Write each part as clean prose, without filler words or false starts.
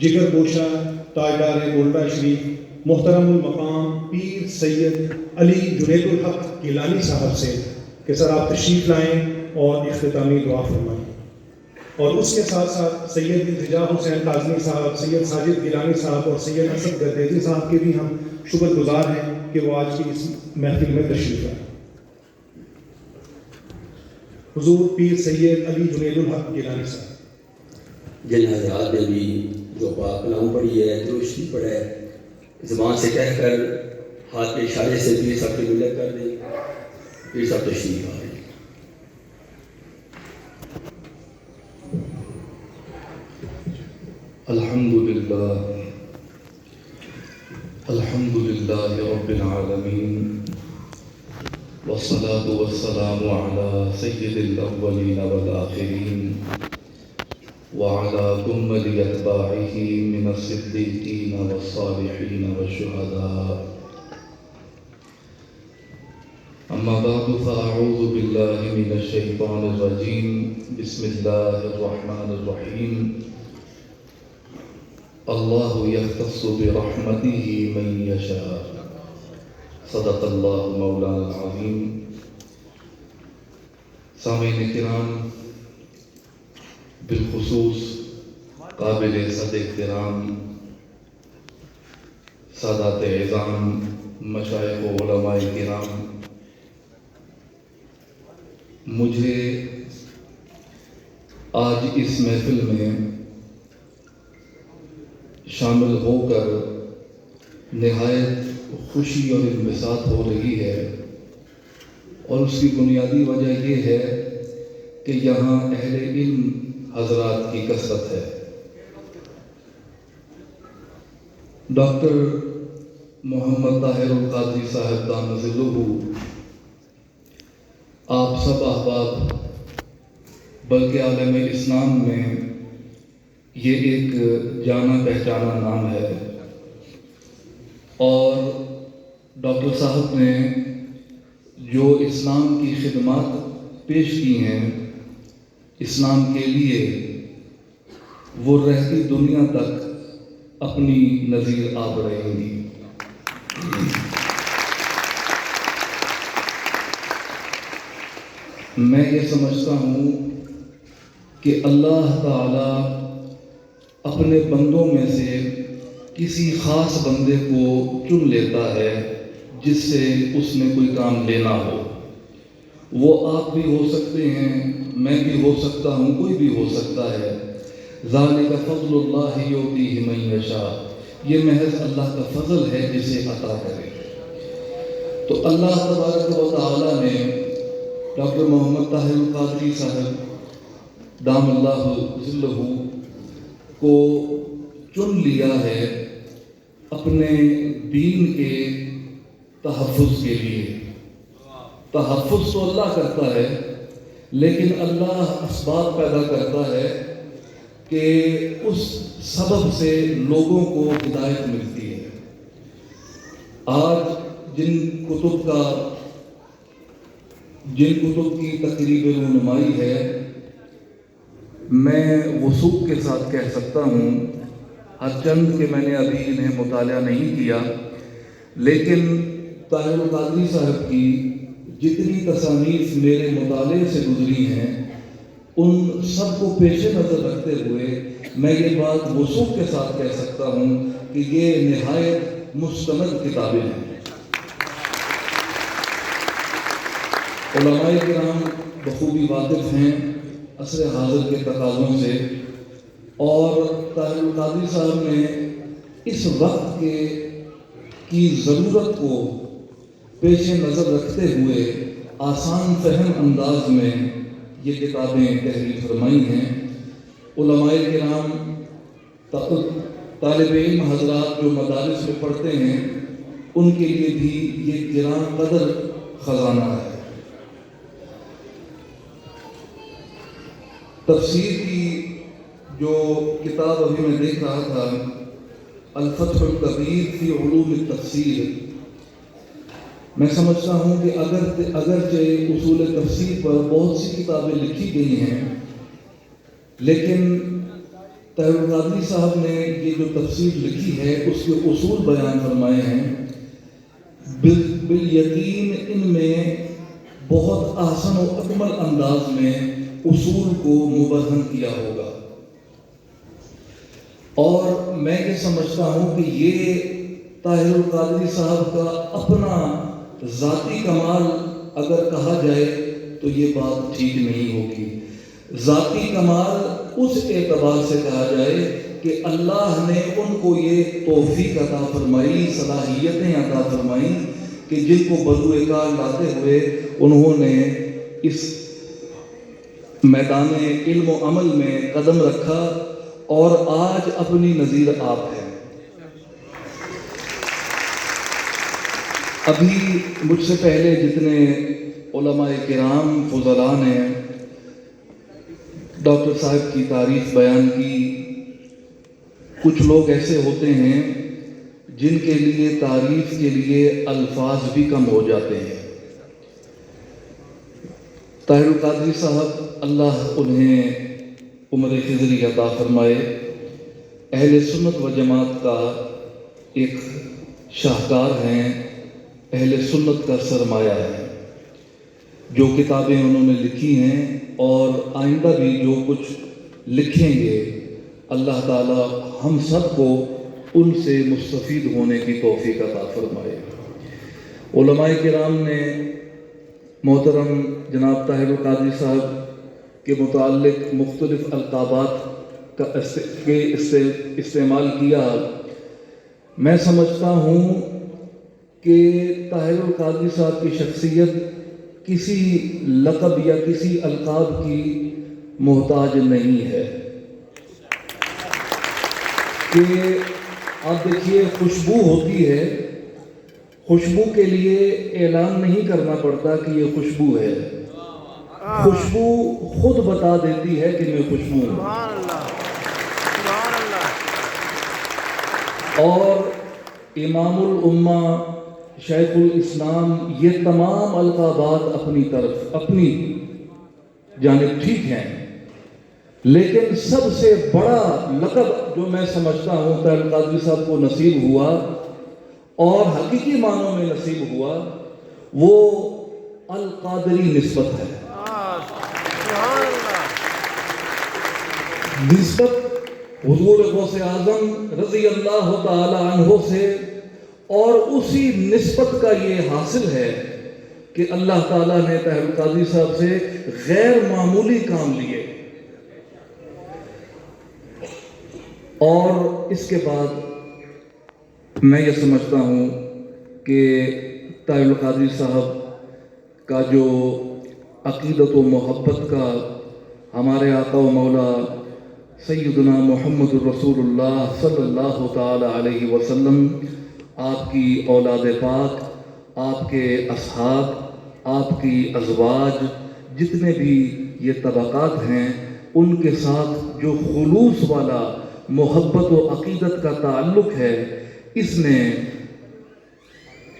جگر گوشہ تاجدار گولڈا شریف محترم المقام پیر سید علی جنید الحق گیلانی صاحب سے کہ سر آپ تشریف لائیں اور اختتامی دعا فرمائیں، اور اس کے ساتھ ساتھ سید التجا حسین کاظمی صاحب، سید ساجد گیلانی صاحب اور سید اسد گردیزی صاحب کے بھی ہم شکر گزار ہیں کہ وہ آج کی اس محفل میں تشریف لائیں۔ حضور پیر سید علی جنید الحق گیلانی صاحب۔ جن حضرات نے بھی جو پاک کلام پڑھی ہے، درود پڑھا ہے، زبان سے کہہ کر ہاتھ کے اشارے سے پیر صاحب کی ملت کر دیں۔ پیر صاحب تشریف آ رہے ہیں۔ الحمد للہ رب العالمین، والصلاة والسلام على سید الاولین والآخرین وعلى كمل اتباعه من الصدیقین والصالحین والشہداء، اما بعد فاعوذ باللہ من الشیطان الرجیم، بسم اللہ الرحمن الرحیم۔ اللہ یختص برحمتہ من یشاء، صدق اللہ مولانا العظیم۔ سامعین کرام، بالخصوص قابل صد احترام سادات اعظام، مشائخ و علماء کرام، مجھے آج اس محفل میں شامل ہو کر نہایت خوشی اور انبساط ہو رہی ہے، اور اس کی بنیادی وجہ یہ ہے کہ یہاں اہل علم حضرات کی کثرت ہے۔ ڈاکٹر محمد طاہر القادری صاحب دامت ظلہ، آپ سب احباب بلکہ عالم اسلام میں یہ ایک جانا پہچانا نام ہے، اور ڈاکٹر صاحب نے جو اسلام کی خدمات پیش کی ہیں اسلام کے لیے، وہ رہتی دنیا تک اپنی نظیر آب رہیں گی۔ میں یہ سمجھتا ہوں کہ اللہ تعالی اپنے بندوں میں سے کسی خاص بندے کو چن لیتا ہے جس سے اس نے کوئی کام لینا ہو۔ وہ آپ بھی ہو سکتے ہیں، میں بھی ہو سکتا ہوں، کوئی بھی ہو سکتا ہے۔ ذالک فضل اللہ یؤتیہ من یشاء، یہ محض اللہ کا فضل ہے جسے عطا کرے۔ تو اللہ تبارک و تعالی نے ڈاکٹر محمد طاہر القادری صاحب دام اللہ ظلہ کو چن لیا ہے اپنے دین کے تحفظ کے لیے۔ تحفظ تو اللہ کرتا ہے، لیکن اللہ اسباب پیدا کرتا ہے کہ اس سبب سے لوگوں کو ہدایت ملتی ہے۔ آج جن کتب کی تقریب رونمائی ہے، میں وثوق کے ساتھ کہہ سکتا ہوں، ہر چند کہ میں نے ابھی انہیں مطالعہ نہیں کیا، لیکن طاہر القادری صاحب کی جتنی تصانیف میرے مطالعے سے گزری ہیں، ان سب کو پیش نظر رکھتے ہوئے میں یہ بات وثوق کے ساتھ کہہ سکتا ہوں کہ یہ نہایت مستند کتابیں ہیں۔ علماء کرام بخوبی واقف ہیں عصر حاضر کے تقاضوں سے، اور طاہر القادری صاحب نے اس وقت کی ضرورت کو پیش نظر رکھتے ہوئے آسان فہم انداز میں یہ کتابیں تحریر فرمائی ہیں۔ علماء کرام، طالب علم حضرات جو مدارس میں پڑھتے ہیں، ان کے لیے بھی یہ گراں قدر خزانہ ہے۔ تفسیر کی جو کتاب ابھی میں دیکھ رہا تھا، الفتح الکبیر فی علوم التفسیر، میں سمجھتا ہوں کہ اگرچہ اصول تفسیر پر بہت سی کتابیں لکھی گئی ہیں، لیکن طاہر القادری صاحب نے یہ جو تفسیر لکھی ہے اس کے اصول بیان فرمائے ہیں. بالیقین ان میں بہت احسن و اکمل انداز میں اصول کو مبرہن کیا ہوگا. اور میں یہ سمجھتا ہوں کہ یہ طاہر القادری صاحب کا اپنا ذاتی کمال اگر کہا جائے تو یہ بات ٹھیک نہیں ہوگی. ذاتی کمال اس اعتبار سے کہا جائے کہ اللہ نے ان کو یہ توفیق عطا فرمائی، صلاحیتیں عطا فرمائیں کہ جن کو بروئے کار لاتے ہوئے انہوں نے اس میدان علم و عمل میں قدم رکھا اور آج اپنی نظیر آپ ہے. ابھی مجھ سے پہلے جتنے علماء کرام فضلاء نے ڈاکٹر صاحب کی تعریف بیان کی، کچھ لوگ ایسے ہوتے ہیں جن کے لیے تعریف کے لیے الفاظ بھی کم ہو جاتے ہیں. طاہر القادری صاحب اللہ انہیں عمر خضری عطا فرمائے، اہل سنت و جماعت کا ایک شاہکار ہیں، اہل سنت کا سرمایہ ہے. جو کتابیں انہوں نے لکھی ہیں اور آئندہ بھی جو کچھ لکھیں گے، اللہ تعالی ہم سب کو ان سے مستفید ہونے کی توفیق عطا فرمائے. علماء کرام نے محترم جناب طاہر القادری صاحب کے متعلق مختلف القابات کا استعمال کیا. میں سمجھتا ہوں کہ طاہر القادری صاحب کی شخصیت کسی لقب یا کسی القاب کی محتاج نہیں ہے. کہ آپ دیکھیے خوشبو ہوتی ہے، خوشبو کے لیے اعلان نہیں کرنا پڑتا کہ یہ خوشبو ہے، خوشبو خود بتا دیتی ہے کہ میں خوشبو ہوں. اور امام الامہ، شیخ الاسلام، یہ تمام القابات اپنی جانب ٹھیک ہیں، لیکن سب سے بڑا لقب جو میں سمجھتا ہوں طاہر القادری صاحب کو نصیب ہوا اور حقیقی معنوں میں نصیب ہوا، وہ القادری نسبت ہے. نسبت حضور غوث اعظم رضی اللہ تعالی عنہ سے، اور اسی نسبت کا یہ حاصل ہے کہ اللہ تعالیٰ نے طاہر القادری صاحب سے غیر معمولی کام لیے. اور اس کے بعد میں یہ سمجھتا ہوں کہ طاہر القادری صاحب کا جو عقیدت و محبت کا ہمارے آقا و مولا سیدنا محمد الرسول اللہ صلی اللہ تعالی علیہ وسلم، آپ کی اولاد پاک، آپ کے اصحاب، آپ کی ازواج، جتنے بھی یہ طبقات ہیں، ان کے ساتھ جو خلوص والا محبت و عقیدت کا تعلق ہے، اس نے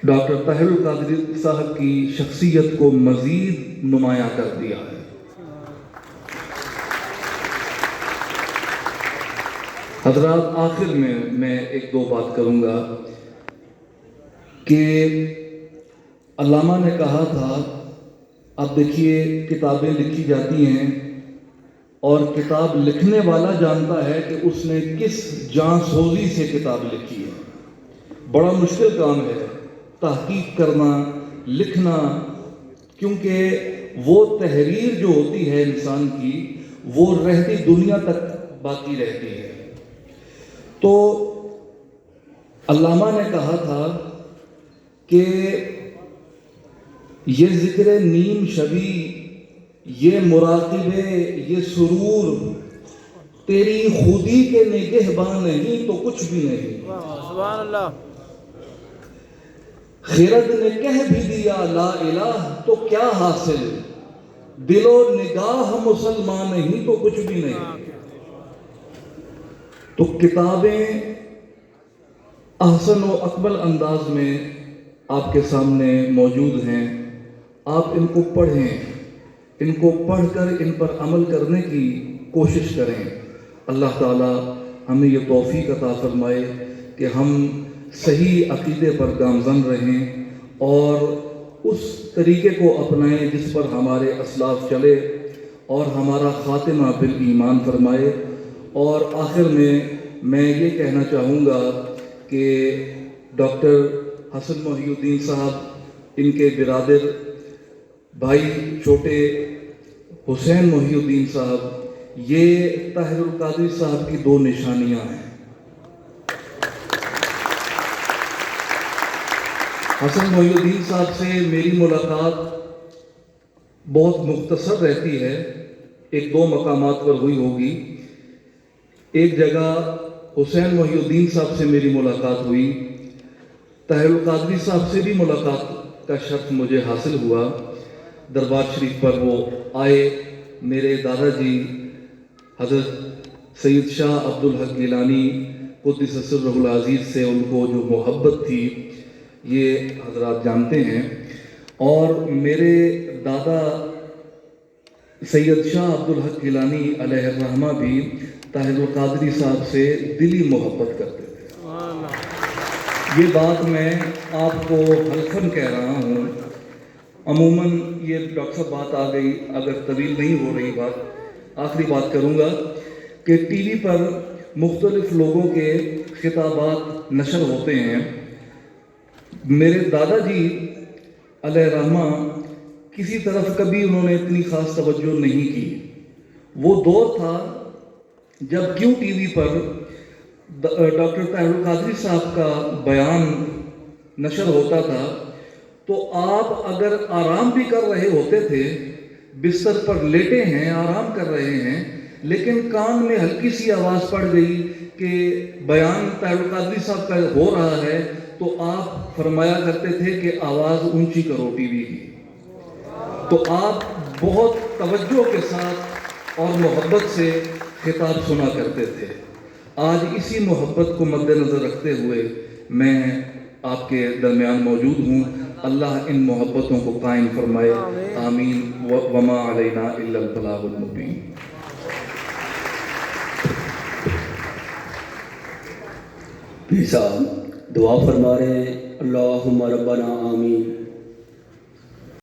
ڈاکٹر طاہر القادری صاحب کی شخصیت کو مزید نمایاں کر دیا ہے. حضرات، آخر میں ایک دو بات کروں گا کہ علامہ نے کہا تھا، اب دیکھیے کتابیں لکھی جاتی ہیں اور کتاب لکھنے والا جانتا ہے کہ اس نے کس جان سوزی سے کتاب لکھی ہے. بڑا مشکل کام ہے تحقیق کرنا، لکھنا، کیونکہ وہ تحریر جو ہوتی ہے انسان کی، وہ رہتی دنیا تک باقی رہتی ہے. تو علامہ نے کہا تھا کہ یہ ذکر نیم شبی، یہ مراقبے، یہ سرور، تیری خودی کے نگہباں نہیں تو کچھ بھی نہیں. سبحان اللہ. خرد نے کہہ بھی دیا لا الہ تو کیا حاصل، دل و نگاہ مسلمان نہیں تو کچھ بھی نہیں. تو کتابیں احسن و اکمل انداز میں آپ کے سامنے موجود ہیں. آپ ان کو پڑھیں، ان کو پڑھ کر ان پر عمل کرنے کی کوشش کریں. اللہ تعالی ہمیں یہ توفیق عطا فرمائے کہ ہم صحیح عقیدے پر گامزن رہیں اور اس طریقے کو اپنائیں جس پر ہمارے اسلاف چلے، اور ہمارا خاتمہ بالایمان فرمائے۔ اور آخر میں یہ کہنا چاہوں گا کہ ڈاکٹر حسن محی الدین صاحب، ان کے برادر بھائی چھوٹے حسین محی الدین صاحب، یہ طاہر القادری صاحب کی دو نشانیاں ہیں۔ حسن محی الدین صاحب سے میری ملاقات بہت مختصر رہتی ہے، ایک دو مقامات پر ہوئی ہوگی۔ ایک جگہ حسین محی الدین صاحب سے میری ملاقات ہوئی، طاہر القادری صاحب سے بھی ملاقات کا شرف مجھے حاصل ہوا۔ دربار شریف پر وہ آئے، میرے دادا جی حضرت سید شاہ عبدالحق گیلانی قدس سرہ العزیز سے ان کو جو محبت تھی یہ حضرات جانتے ہیں، اور میرے دادا سید شاہ عبدالحق گیلانی علیہ الرحمہ بھی طاہر القادری صاحب سے دلی محبت کرتے تھے۔ یہ بات میں آپ کو حلفاً کہہ رہا ہوں۔ عموماً یہ ڈاکٹر صاحب بات آ گئی، اگر طویل نہیں ہو رہی بات، آخری بات کروں گا کہ ٹی وی پر مختلف لوگوں کے خطابات نشر ہوتے ہیں۔ میرے دادا جی علیہ رحمہ کسی طرف کبھی انہوں نے اتنی خاص توجہ نہیں کی۔ وہ دور تھا جب کیوں ٹی وی پر ڈاکٹر طاہر القادری صاحب کا بیان نشر ہوتا تھا تو آپ اگر آرام بھی کر رہے ہوتے تھے، بستر پر لیٹے ہیں، آرام کر رہے ہیں، لیکن کان میں ہلکی سی آواز پڑ گئی کہ بیان طاہر القادری صاحب کا ہو رہا ہے، تو آپ فرمایا کرتے تھے کہ آواز اونچی کرو ٹی وی کی۔ تو آپ بہت توجہ کے ساتھ اور محبت سے خطاب سنا کرتے تھے۔ آج اسی محبت کو مد نظر رکھتے ہوئے میں آپ کے درمیان موجود ہوں۔ اللہ ان محبتوں کو قائم فرمائے، آمین۔ وما علینا الا البلاغ المبین۔ پیر صاحب دعا فرما رہے ہیں، اللہم ربنا آمین۔